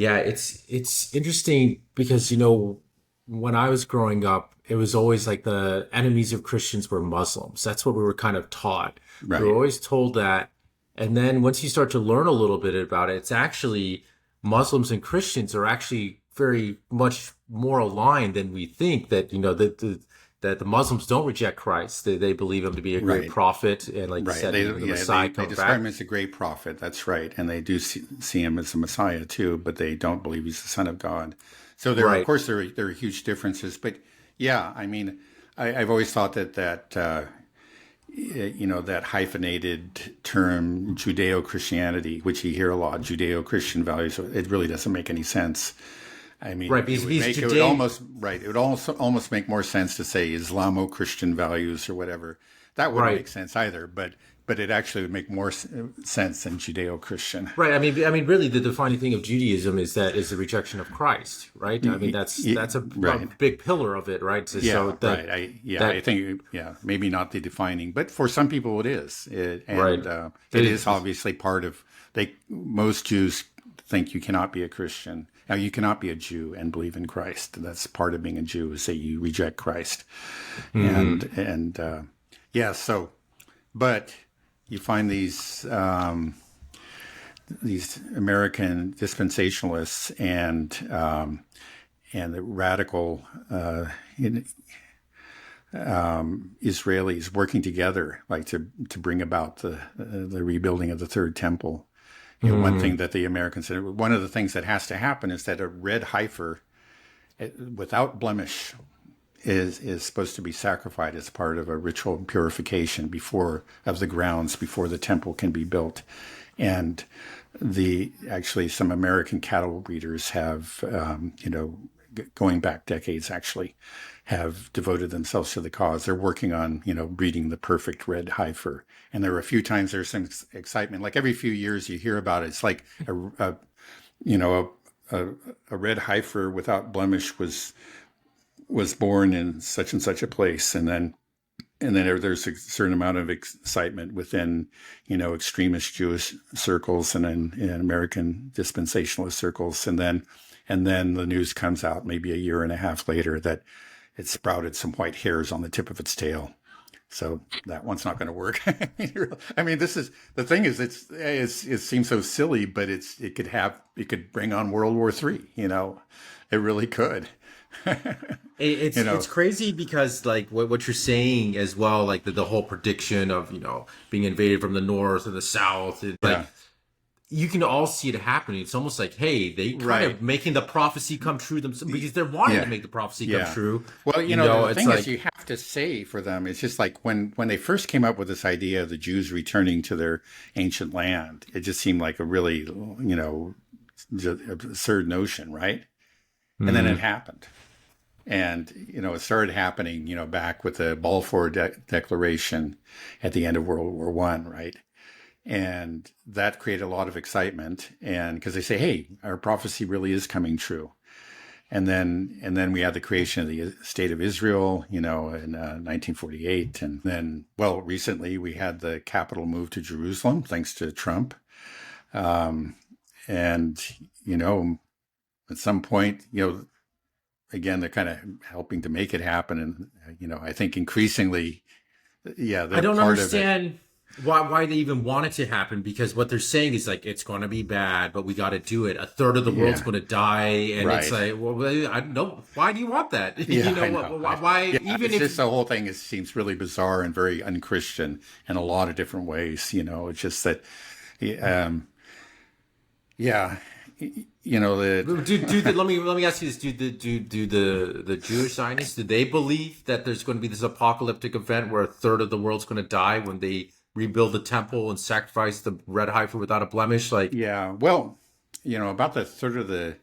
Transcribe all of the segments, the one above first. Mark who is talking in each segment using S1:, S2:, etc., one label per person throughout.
S1: Yeah, it's interesting because when I was growing up, it was always like the enemies of Christians were Muslims. That's what we were kind of taught. We were
S2: Right.
S1: always told that. And then once you start to learn a little bit about it, it's actually Muslims and Christians are actually very much more aligned than we think. That that the Muslims don't reject Christ. They believe him to be a great
S2: Right.
S1: prophet, and like you
S2: Right.
S1: said,
S2: They
S1: the
S2: yeah
S1: Messiah
S2: they
S1: coming
S2: describe
S1: back.
S2: him as a great prophet. That's right, and they do see him as the Messiah too, but they don't believe he's the Son of God. So there, of
S1: Right.
S2: course, there are huge differences. But yeah, I mean, I've always thought that hyphenated term Judeo-Christianity, which you hear a lot, Judeo-Christian values, it really doesn't make any sense. I
S1: Right.
S2: mean,
S1: Because he's
S2: it would
S1: Judeo.
S2: almost right. It would also almost make more sense to say Islamo-Christian values or whatever. That wouldn't
S1: Right.
S2: make sense either, but it actually would make more sense than Judeo-Christian.
S1: Right. I mean, really, the defining thing of Judaism is the rejection of Christ, right? I mean, that's a
S2: Right.
S1: big pillar of it, right? So
S2: Yeah,
S1: that
S2: right. I
S1: that
S2: think maybe not the defining, but for some people it is.
S1: right.
S2: And it is
S1: It-
S2: obviously part of most Jews think you cannot be a Christian. Now you cannot be a Jew and believe in Christ. That's part of being a Jew is that you reject Christ. And yeah, so but you find these American dispensationalists and the radical Israelis working together, like to bring about the rebuilding of the third temple. One thing that the Americans said, one of the things that has to happen is that a red heifer without blemish is supposed to be sacrificed as part of a ritual purification before of the grounds before the temple can be built. And the actually some American cattle breeders have going back decades actually have devoted themselves to the cause. They're working on breeding the perfect red heifer. And there were a few times there's some excitement. Like every few years you hear about it. It's like a you know a red heifer without blemish was born in such and such a place, and then there's a certain amount of excitement within, extremist Jewish circles and in American dispensationalist circles, and then the news comes out maybe a year and a half later that it sprouted some white hairs on the tip of its tail. So that one's not going to work. I mean, this is the thing is it seems so silly, but it could bring on World War III. It really could.
S1: it's crazy because like what you're saying as well, like the whole prediction of being invaded from the north and the south, like
S2: Yeah.
S1: you can all see it happening. It's almost like, hey, they kind
S2: Right.
S1: of making the prophecy come true themselves because they're wanting to
S2: Yeah.
S1: make the prophecy come
S2: Yeah.
S1: true.
S2: Well, the
S1: It's
S2: thing is,
S1: like
S2: you have to say for them, it's just like when they first came up with this idea of the Jews returning to their ancient land, it just seemed like a really, absurd notion, right? And then it happened. And, it started happening, back with the Balfour Declaration at the end of World War One, right? And that created a lot of excitement. And because they say, hey, our prophecy really is coming true. And then we had the creation of the state of Israel, in 1948. And then, well, recently we had the capital moved to Jerusalem, thanks to Trump. And, at some point, again, they're kind of helping to make it happen. And, I think increasingly, yeah,
S1: I
S2: they're
S1: don't
S2: part of it.
S1: understand why they even want it to happen because what they're saying is like it's going to be bad, but we got to do it. A third of the world's
S2: Yeah,
S1: going to die, and it's
S2: right.
S1: like, well, I don't. Why do you want that?
S2: Yeah, I know.
S1: Why?
S2: Yeah,
S1: Even
S2: it's
S1: if
S2: just the whole thing seems really bizarre and very unchristian in a lot of different ways. It's just that, um, yeah,
S1: let me ask you this: do the Jewish Zionists do they believe that there's going to be this apocalyptic event where a third of the world's going to die when they rebuild the temple and sacrifice the red heifer without a blemish? Like,
S2: yeah. Well, about the third of the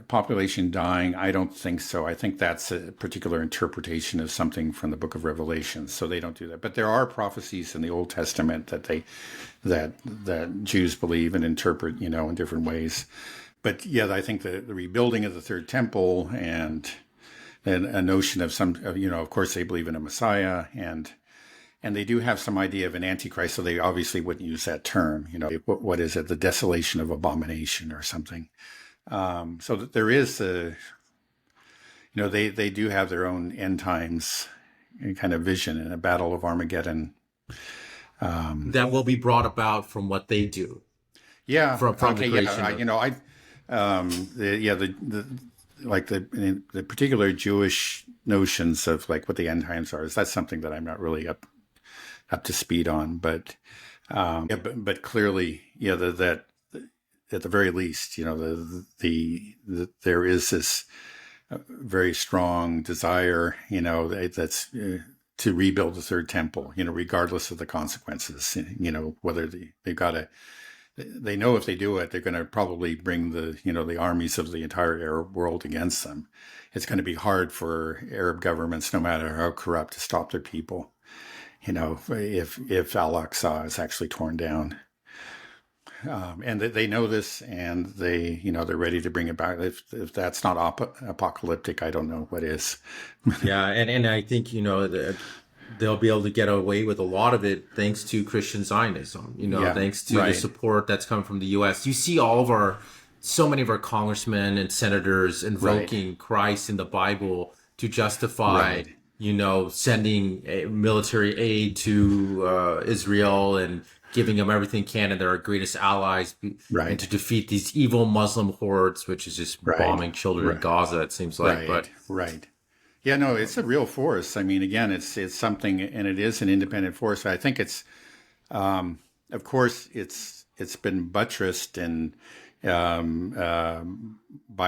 S2: population dying, I don't think so. I think that's a particular interpretation of something from the Book of Revelation. So they don't do that. But there are prophecies in the Old Testament that Jews believe and interpret, in different ways. But yeah, I think the rebuilding of the third temple and a notion of of course they believe in a Messiah And they do have some idea of an antichrist, so they obviously wouldn't use that term. What is it? The desolation of abomination or something. So that there is they do have their own end times kind of vision and a battle of Armageddon.
S1: That will be brought about from what they do.
S2: Yeah.
S1: From
S2: Okay.
S1: the creation.
S2: Yeah. The particular Jewish notions of like what the end times are, that's something that I'm not really up to speed on, but clearly, that at the very least, there is this very strong desire, that's to rebuild the third temple, regardless of the consequences, whether they know if they do it, they're going to probably bring the armies of the entire Arab world against them. It's going to be hard for Arab governments, no matter how corrupt, to stop their people. If Al-Aqsa is actually torn down. And they know this, and they're ready to bring it back. If that's not apocalyptic, I don't know what is.
S1: Yeah, and I think they'll be able to get away with a lot of it thanks to Christian Zionism. Thanks to the support that's come from the U.S. You see so many of our congressmen and senators invoking Christ in the Bible to justify, sending military aid to Israel and giving them everything can, and they're our greatest allies, and to defeat these evil Muslim hordes, which is just bombing children in Gaza, it seems like.
S2: Yeah, no, it's a real force. I mean, again, it's something, and it is an independent force. I think it's, of course, it's been buttressed and by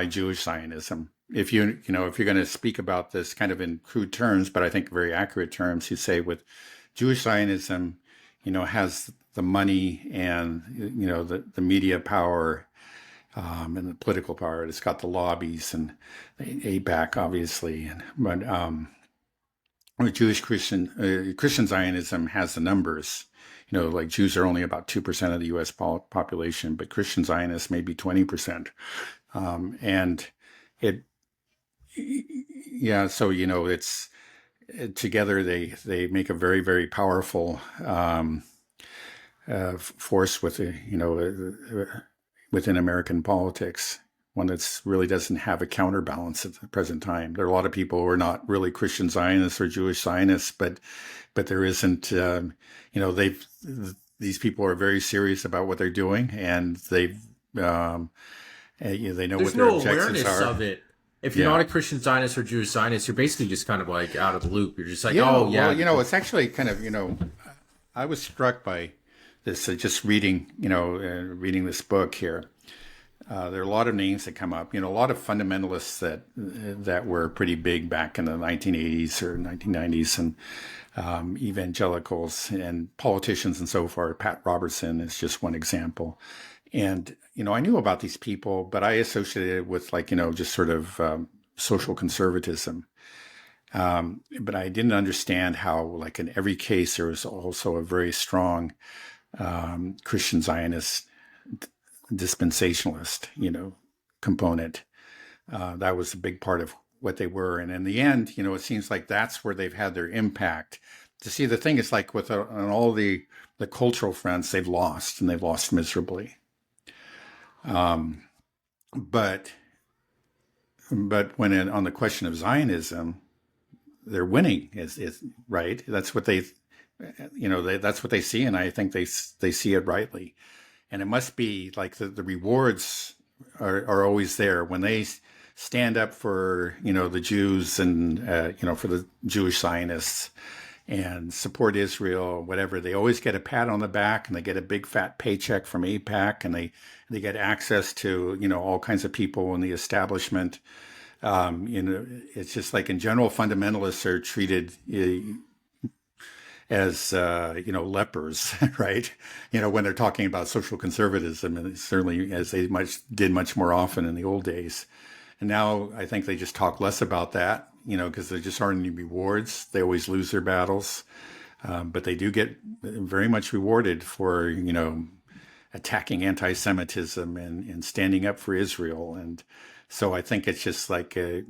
S2: Jewish Zionism. If you're going to speak about this kind of in crude terms, but I think very accurate terms, you say with Jewish Zionism, has the money and the media power and the political power. It's got the lobbies and the AIPAC, obviously, but Christian Zionism has the numbers. Like Jews are only about 2% of the U.S. population, but Christian Zionists maybe 20%, and it. Yeah, so it's together they make a very, very powerful force within American politics, one that's really doesn't have a counterbalance at the present time. There are a lot of people who are not really Christian Zionists or Jewish Zionists, but there isn't. These people are very serious about what they're doing, and they know
S1: There's
S2: what their
S1: no
S2: objectives
S1: awareness
S2: are.
S1: of it. If you're not a Christian Zionist or Jewish Zionist, you're basically just kind of like out of the loop. You're just like,
S2: it's actually kind of, I was struck by this, just reading this book here. There are a lot of names that come up, a lot of fundamentalists that were pretty big back in the 1980s or 1990s, and evangelicals and politicians and so forth. Pat Robertson is just one example. And, I knew about these people, but I associated it with just sort of social conservatism. But I didn't understand how, in every case, there was also a very strong Christian Zionist dispensationalist, component. That was a big part of what they were. And in the end, it seems like that's where they've had their impact. To see, the thing is like on all the cultural fronts, they've lost, and they've lost miserably. But when on the question of Zionism, they're winning is right. That's what that's what they see. And I think they see it rightly. And it must be like the rewards are always there when they stand up for, the Jews and, for the Jewish Zionists and support Israel, whatever. They always get a pat on the back, and they get a big fat paycheck from AIPAC, and they get access to, all kinds of people in the establishment. It's just like in general, fundamentalists are treated as, lepers, right? When they're talking about social conservatism, and certainly as they did much more often in the old days. And now I think they just talk less about that, because there just aren't any rewards. They always lose their battles. But they do get very much rewarded for, attacking anti-Semitism and standing up for Israel. And so I think it's just like, if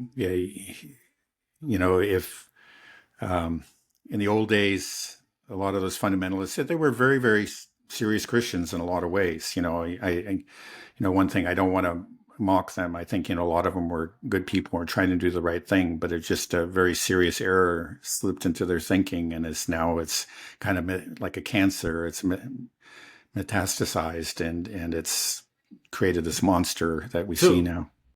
S2: in the old days, a lot of those fundamentalists said they were very, very serious Christians in a lot of ways. One thing, I don't want to mock them. I think, a lot of them were good people who were trying to do the right thing, but it's just a very serious error slipped into their thinking. And it's kind of like a cancer. It's metastasized and it's created this monster that we see
S1: So
S2: now.